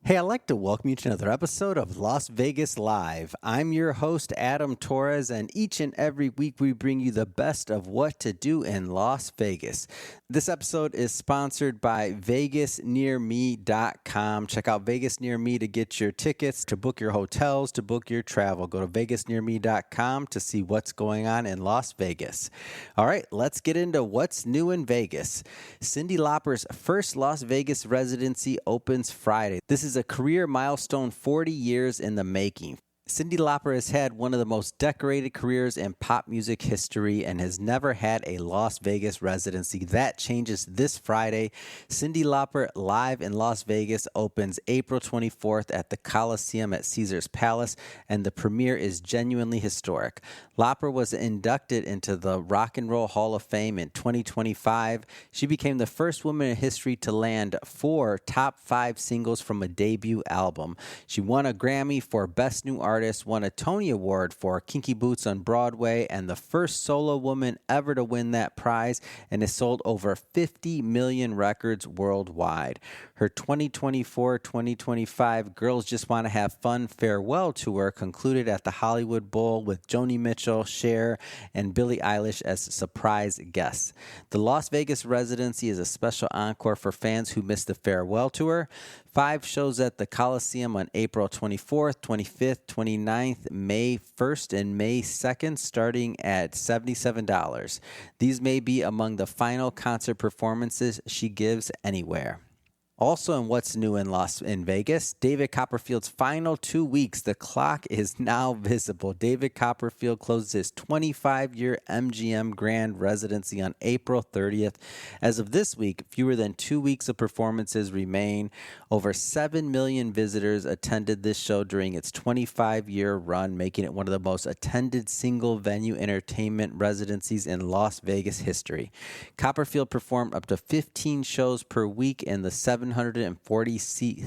Hey, I'd like to welcome you to another episode of Las Vegas Live. I'm your host, Adam Torres, and each and every week we bring you the best of what to do in Las Vegas. This episode is sponsored by VegasNearMe.com. Check out Vegas Near Me to get your tickets, to book your hotels, to book your travel. Go to VegasNearMe.com to see what's going on in Las Vegas. All right, let's get into what's new in Vegas. Cyndi Lauper's first Las Vegas residency opens Friday. This is a career milestone 40 years in the making. Cyndi Lauper has had one of the most decorated careers in pop music history and has never had a Las Vegas residency. That changes this Friday. Cyndi Lauper Live in Las Vegas opens April 24th at the Colosseum at Caesars Palace, and the premiere is genuinely historic. Lauper was inducted into the Rock and Roll Hall of Fame in 2025. She became the first woman in history to land 4 top 5 singles from a debut album. She won a Grammy for Best New Artist, won a Tony Award for Kinky Boots on Broadway, and the first solo woman ever to win that prize, and has sold over 50 million records worldwide. Her 2024-2025 Girls Just Want to Have Fun farewell tour concluded at the Hollywood Bowl with Joni Mitchell, Cher, and Billie Eilish as surprise guests. The Las Vegas residency is a special encore for fans who missed the farewell tour. 5 shows at the Colosseum on April 24th, 25th, 29th, May 1st, and May 2nd, starting at $77. These may be among the final concert performances she gives anywhere. Also in what's new in Vegas, David Copperfield's final 2 weeks, the clock is now visible. David Copperfield closes his 25-year MGM Grand residency on April 30th. As of this week, fewer than 2 weeks of performances remain. Over 7 million visitors attended this show during its 25-year run, making it one of the most attended single-venue entertainment residencies in Las Vegas history. Copperfield performed up to 15 shows per week in the 740-seat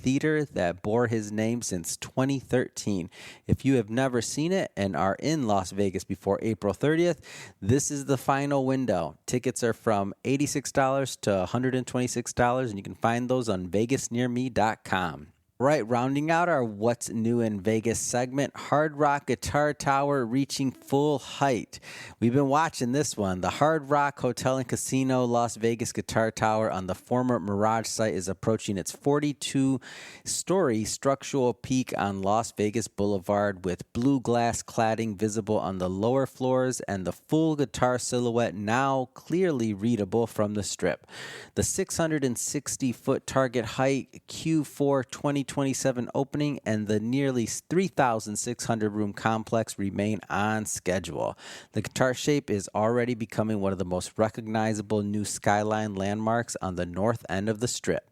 theater that bore his name since 2013. If you have never seen it and are in Las Vegas before April 30th, this is the final window. Tickets are from $86 to $126, and you can find those on VegasNearMe.com. Right, rounding out our What's New in Vegas segment, Hard Rock Guitar Tower reaching full height. We've been watching this one. The Hard Rock Hotel and Casino Las Vegas Guitar Tower on the former Mirage site is approaching its 42-story structural peak on Las Vegas Boulevard, with blue glass cladding visible on the lower floors and the full guitar silhouette now clearly readable from the Strip. The 660-foot target height Q4 2027 opening and the nearly 3,600 room complex remain on schedule. The guitar shape is already becoming one of the most recognizable new skyline landmarks on the north end of the Strip.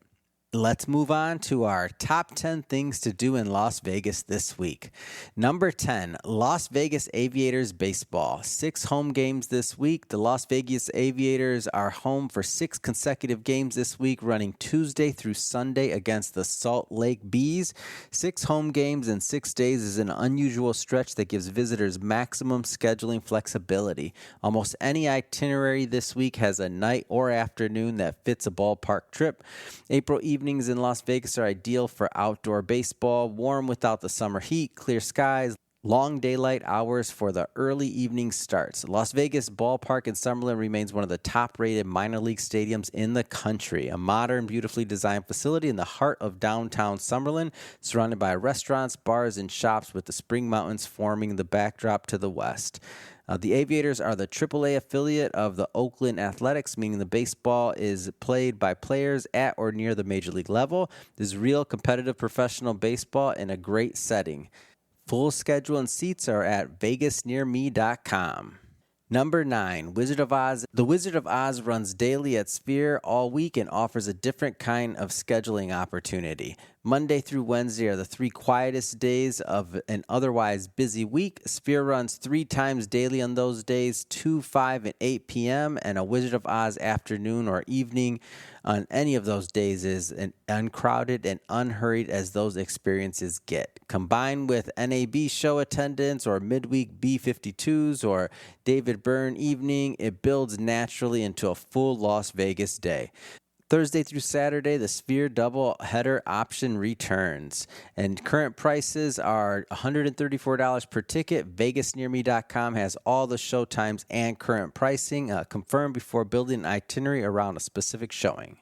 Let's move on to our top 10 things to do in Las Vegas this week. Number 10, Las Vegas Aviators Baseball. 6 home games this week. The Las Vegas Aviators are home for 6 consecutive games this week, running Tuesday through Sunday against the Salt Lake Bees. 6 home games in 6 days is an unusual stretch that gives visitors maximum scheduling flexibility. Almost any itinerary this week has a night or afternoon that fits a ballpark trip. April evenings in Las Vegas are ideal for outdoor baseball, warm without the summer heat, clear skies, long daylight hours for the early evening starts. Las Vegas Ballpark in Summerlin remains one of the top-rated minor league stadiums in the country. A modern, beautifully designed facility in the heart of downtown Summerlin, surrounded by restaurants, bars, and shops, with the Spring Mountains forming the backdrop to the west. The Aviators are the AAA affiliate of the Oakland Athletics, meaning the baseball is played by players at or near the major league level. This is real competitive professional baseball in a great setting. Full schedule and seats are at VegasNearMe.com. Number 9, Wizard of Oz. The Wizard of Oz runs daily at Sphere all week and offers a different kind of scheduling opportunity. Monday through Wednesday are the 3 quietest days of an otherwise busy week. Sphere runs 3 times daily on those days, 2, 5, and 8 p.m., and a Wizard of Oz afternoon or evening on any of those days is uncrowded and unhurried as those experiences get. Combined with NAB Show attendance or midweek B-52s or David Byrne evening, it builds naturally into a full Las Vegas day. Thursday through Saturday, the Sphere double header option returns. And current prices are $134 per ticket. VegasNearMe.com has all the show times and current pricing confirmed before building an itinerary around a specific showing.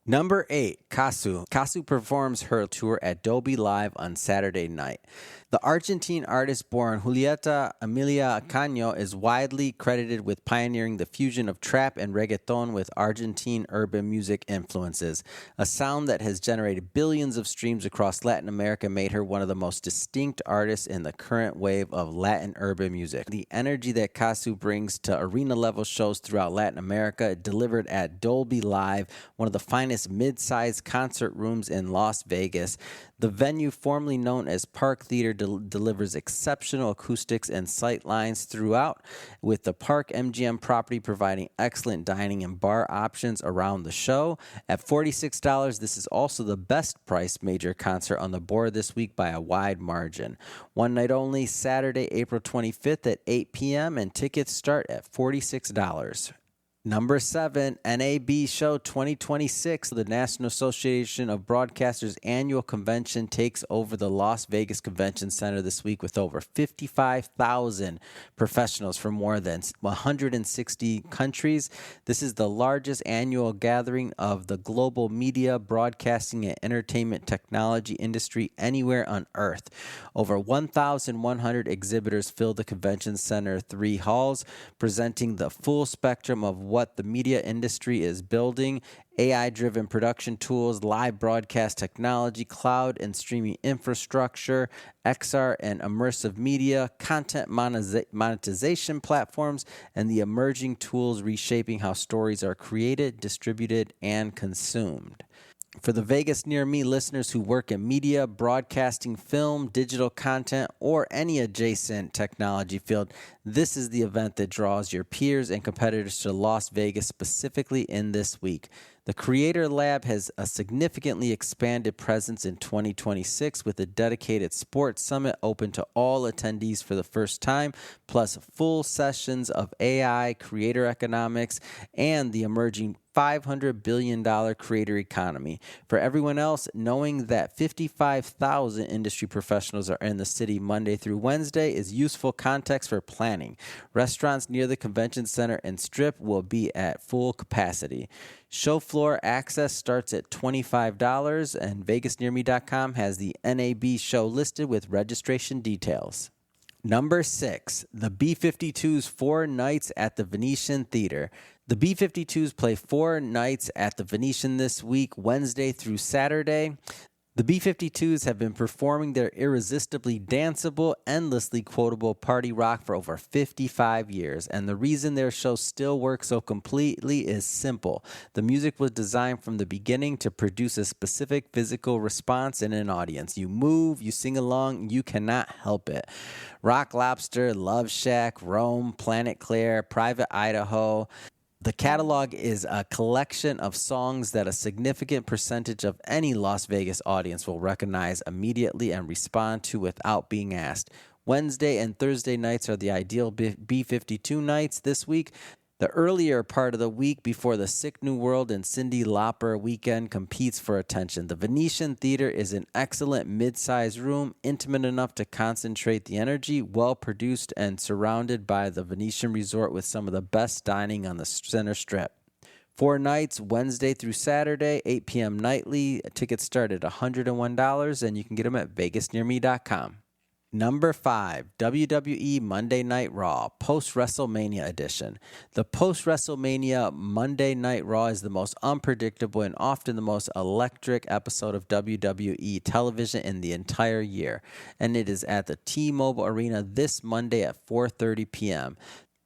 Number 8, Cazzu. Cazzu performs her tour at Dolby Live on Saturday night. The Argentine artist born Julieta Emilia Caño is widely credited with pioneering the fusion of trap and reggaeton with Argentine urban music influences. A sound that has generated billions of streams across Latin America made her one of the most distinct artists in the current wave of Latin urban music. The energy that Cazzu brings to arena-level shows throughout Latin America, delivered at Dolby Live, one of the finest mid-sized concert rooms in Las Vegas. The venue, formerly known as Park Theater, delivers exceptional acoustics and sight lines throughout, with the Park MGM property providing excellent dining and bar options around the show. At $46, this is also the best priced major concert on the board this week by a wide margin. One night only, Saturday, April 25th at 8 p.m., and tickets start at $46. Number 7, NAB Show 2026. The National Association of Broadcasters annual convention takes over the Las Vegas Convention Center this week with over 55,000 professionals from more than 160 countries. This is the largest annual gathering of the global media, broadcasting, and entertainment technology industry anywhere on Earth. Over 1,100 exhibitors fill the convention center 3 halls, presenting the full spectrum of what the media industry is building: AI-driven production tools, live broadcast technology, cloud and streaming infrastructure, XR and immersive media, content monetization platforms, and the emerging tools reshaping how stories are created, distributed, and consumed. For the Vegas Near Me listeners who work in media, broadcasting, film, digital content, or any adjacent technology field, this is the event that draws your peers and competitors to Las Vegas, specifically in this week. The Creator Lab has a significantly expanded presence in 2026 with a dedicated sports summit open to all attendees for the first time, plus full sessions of AI, creator economics, and the emerging $500 billion creator economy. For everyone else, knowing that 55,000 industry professionals are in the city Monday through Wednesday is useful context for planning. Restaurants near the convention center and Strip will be at full capacity. Show floor access starts at $25, and VegasNearMe.com has the NAB show listed with registration details. Number 6, the B-52s 4 nights at the Venetian Theater. The B-52s play 4 nights at the Venetian this week, Wednesday through Saturday. The B-52s have been performing their irresistibly danceable, endlessly quotable party rock for over 55 years, and the reason their show still works so completely is simple. The music was designed from the beginning to produce a specific physical response in an audience. You move, you sing along, you cannot help it. Rock Lobster, Love Shack, Rome, Planet Claire, Private Idaho. The catalog is a collection of songs that a significant percentage of any Las Vegas audience will recognize immediately and respond to without being asked. Wednesday and Thursday nights are the ideal B-52 nights this week. The earlier part of the week before the Sick New World and Cyndi Lauper weekend competes for attention. The Venetian Theater is an excellent mid-sized room, intimate enough to concentrate the energy, well-produced, and surrounded by the Venetian Resort with some of the best dining on the center strip. 4 nights, Wednesday through Saturday, 8 p.m. nightly. Tickets start at $101, and you can get them at VegasNearMe.com. Number 5, WWE Monday Night Raw, Post-WrestleMania Edition. The Post-WrestleMania Monday Night Raw is the most unpredictable and often the most electric episode of WWE television in the entire year, and it is at the T-Mobile Arena this Monday at 4:30 p.m.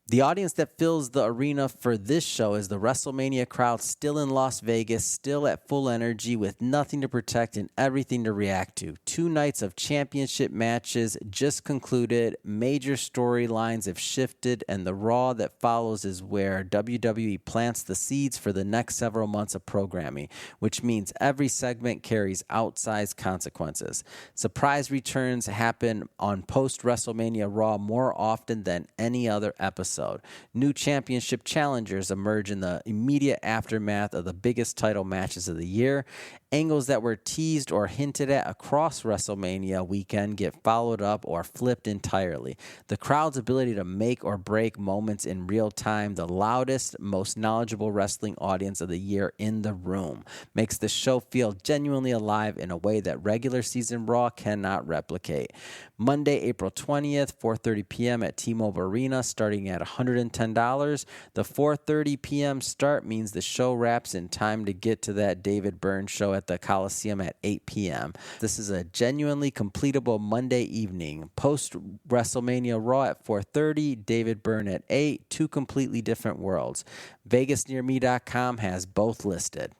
The audience that fills the arena for this show is the WrestleMania crowd still in Las Vegas, still at full energy with nothing to protect and everything to react to. 2 nights of championship matches just concluded, major storylines have shifted, and the Raw that follows is where WWE plants the seeds for the next several months of programming, which means every segment carries outsized consequences. Surprise returns happen on post-WrestleMania Raw more often than any other episode. episode. New championship challengers emerge in the immediate aftermath of the biggest title matches of the year. Angles that were teased or hinted at across WrestleMania weekend get followed up or flipped entirely. The crowd's ability to make or break moments in real time, the loudest, most knowledgeable wrestling audience of the year in the room, makes the show feel genuinely alive in a way that regular season Raw cannot replicate. Monday, April 20th, 4:30 p.m. at T-Mobile Arena, starting at $110. The 4:30 p.m. start means the show wraps in time to get to that David Byrne show at the Colosseum at 8 p.m. This is a genuinely completable Monday evening. Post WrestleMania Raw at 4:30, David Byrne at 8, two completely different worlds. VegasNearMe.com has both listed.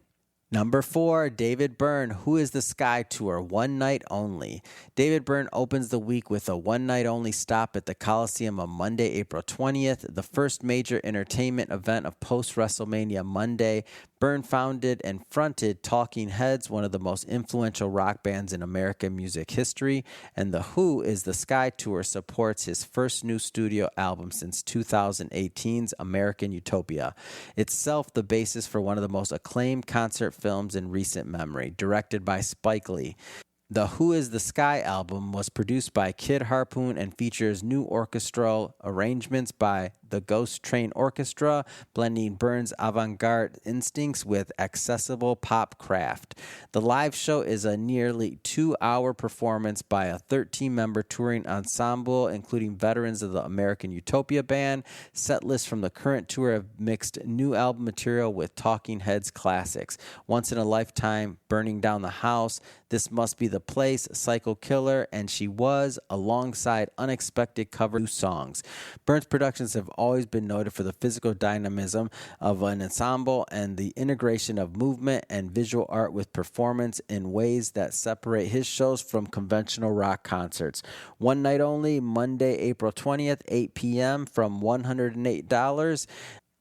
Number 4, David Byrne, Who is the Sky Tour, one night only. David Byrne opens the week with a one-night-only stop at the Colosseum on Monday, April 20th, the first major entertainment event of post-WrestleMania Monday. Byrne founded and fronted Talking Heads, one of the most influential rock bands in American music history, and the Who is the Sky Tour supports his first new studio album since 2018's American Utopia, itself the basis for one of the most acclaimed concert films in recent memory, directed by Spike Lee. The Who is the Sky album was produced by Kid Harpoon and features new orchestral arrangements by the Ghost Train Orchestra, blending Byrne's avant-garde instincts with accessible pop craft. The live show is a nearly 2-hour performance by a 13-member touring ensemble, including veterans of the American Utopia band. Set lists from the current tour have mixed new album material with Talking Heads classics. Once in a Lifetime, Burning Down the House, This Must Be the Place, Psycho Killer, and She Was, alongside unexpected cover new songs. Byrne's productions have always been noted for the physical dynamism of an ensemble and the integration of movement and visual art with performance in ways that separate his shows from conventional rock concerts. One night only, Monday, April 20th, 8 p.m. from $108.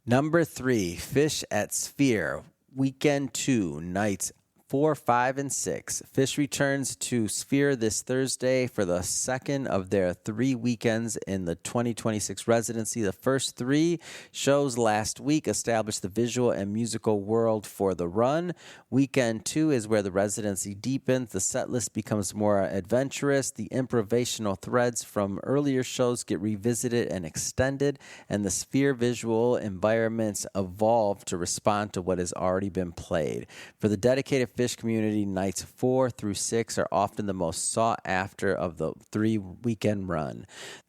Number 3, Phish at Sphere, Weekend 2, nights 4, 5, and 6. Phish returns to Sphere this Thursday for the second of their 3 weekends in the 2026 residency. The first 3 shows last week established the visual and musical world for the run. Weekend 2 is where the residency deepens. The set list becomes more adventurous. The improvisational threads from earlier shows get revisited and extended, and the Sphere visual environments evolve to respond to what has already been played. For the dedicated Phish community, nights 4 through 6 are often the most sought after of the 3-weekend run.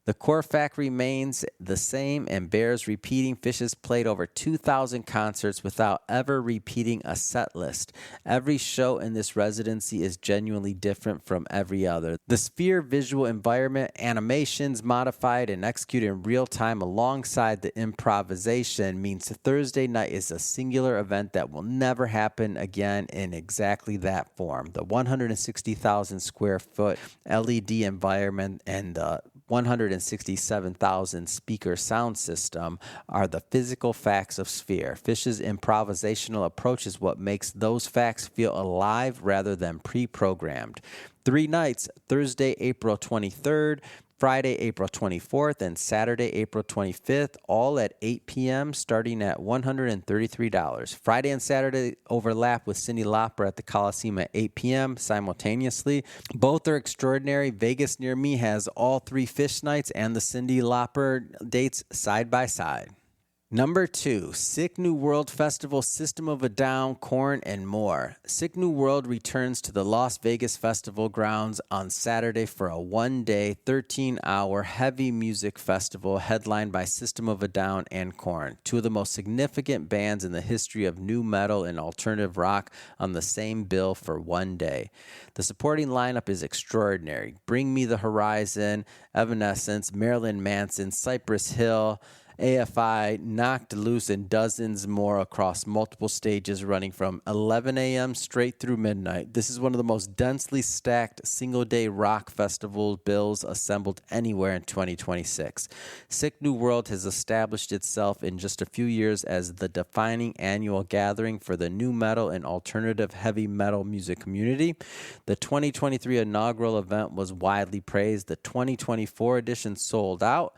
The core fact remains the same and bears repeating. Phish has played over 2,000 concerts without ever repeating a set list. Every show in this residency is genuinely different from every other. The Sphere visual environment, animations modified and executed in real time alongside the improvisation means Thursday night is a singular event that will never happen again in exactly that form. The 160,000 square foot LED environment and the 167,000 speaker sound system are the physical facts of Sphere. Phish's improvisational approach is what makes those facts feel alive rather than pre-programmed. 3 nights, Thursday, April 23rd, Friday, April 24th, and Saturday, April 25th, all at 8 p.m., starting at $133. Friday and Saturday overlap with Cyndi Lauper at the Colosseum at 8 p.m. simultaneously. Both are extraordinary. Vegas Near Me has all 3 Phish nights and the Cyndi Lauper dates side by side. Number 2, Sick New World Festival, System of a Down, Korn, and more. Sick New World returns to the Las Vegas Festival grounds on Saturday for a one-day, 13-hour heavy music festival headlined by System of a Down and Korn, 2 of the most significant bands in the history of nu metal and alternative rock on the same bill for one day. The supporting lineup is extraordinary. Bring Me the Horizon, Evanescence, Marilyn Manson, Cypress Hill, AFI, Knocked Loose, and dozens more across multiple stages running from 11 a.m. straight through midnight. This is one of the most densely stacked single-day rock festival bills assembled anywhere in 2026. Sick New World has established itself in just a few years as the defining annual gathering for the nu metal and alternative heavy metal music community. The 2023 inaugural event was widely praised. The 2024 edition sold out.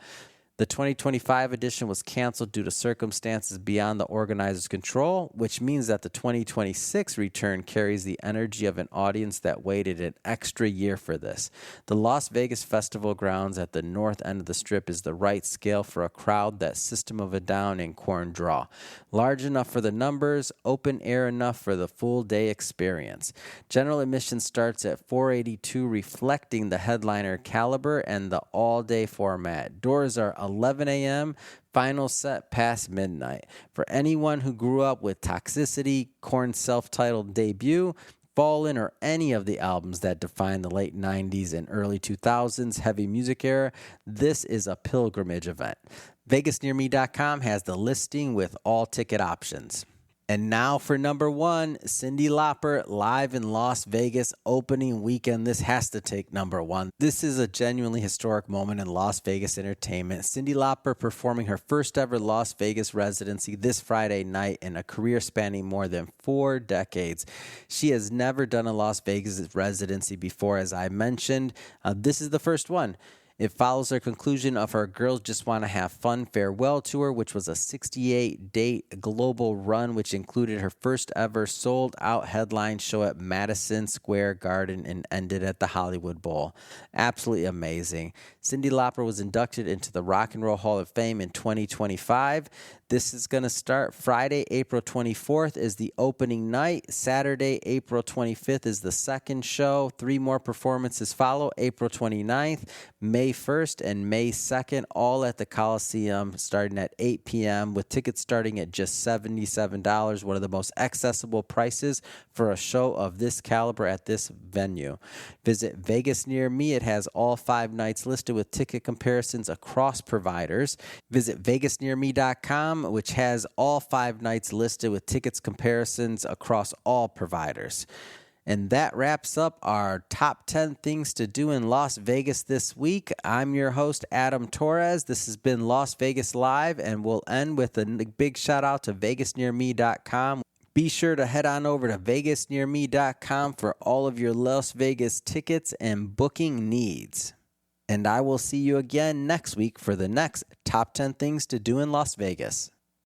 The 2025 edition was canceled due to circumstances beyond the organizers' control, which means that the 2026 return carries the energy of an audience that waited an extra year for this. The Las Vegas Festival grounds at the north end of the Strip is the right scale for a crowd that System of a Down and Korn draw. Large enough for the numbers, open air enough for the full day experience. General admission starts at $482, reflecting the headliner caliber and the all-day format. Doors are 11 a.m., final set past midnight. For anyone who grew up with Toxicity, Korn's self-titled debut, Fallen, or any of the albums that defined the late 90s and early 2000s heavy music era, this is a pilgrimage event. VegasNearMe.com has the listing with all ticket options. And now for number one, Cyndi Lauper live in Las Vegas opening weekend. This has to take number one. This is a genuinely historic moment in Las Vegas entertainment. Cyndi Lauper performing her first ever Las Vegas residency this Friday night in a career spanning more than 4 decades. She has never done a Las Vegas residency before, as I mentioned. This is the first one. It follows her conclusion of her Girls Just Want to Have Fun farewell tour, which was a 68-date global run, which included her first ever sold-out headline show at Madison Square Garden and ended at the Hollywood Bowl. Absolutely amazing. Cyndi Lauper was inducted into the Rock and Roll Hall of Fame in 2025. This is going to start Friday, April 24th is the opening night. Saturday, April 25th is the second show. 3 more performances follow, April 29th, May 1st, and May 2nd, all at the Colosseum starting at 8 p.m. with tickets starting at just $77, one of the most accessible prices for a show of this caliber at this venue. Visit Vegas Near Me. It has all 5 nights listed with ticket comparisons across providers. Visit VegasNearMe.com, which has all 5 nights listed with tickets comparisons across all providers. And that wraps up our top 10 things to do in Las Vegas this week. I'm your host, Adam Torres. This has been Las Vegas Live, and we'll end with a big shout out to VegasNearMe.com. Be sure to head on over to VegasNearMe.com for all of your Las Vegas tickets and booking needs. And I will see you again next week for the next top 10 things to do in Las Vegas.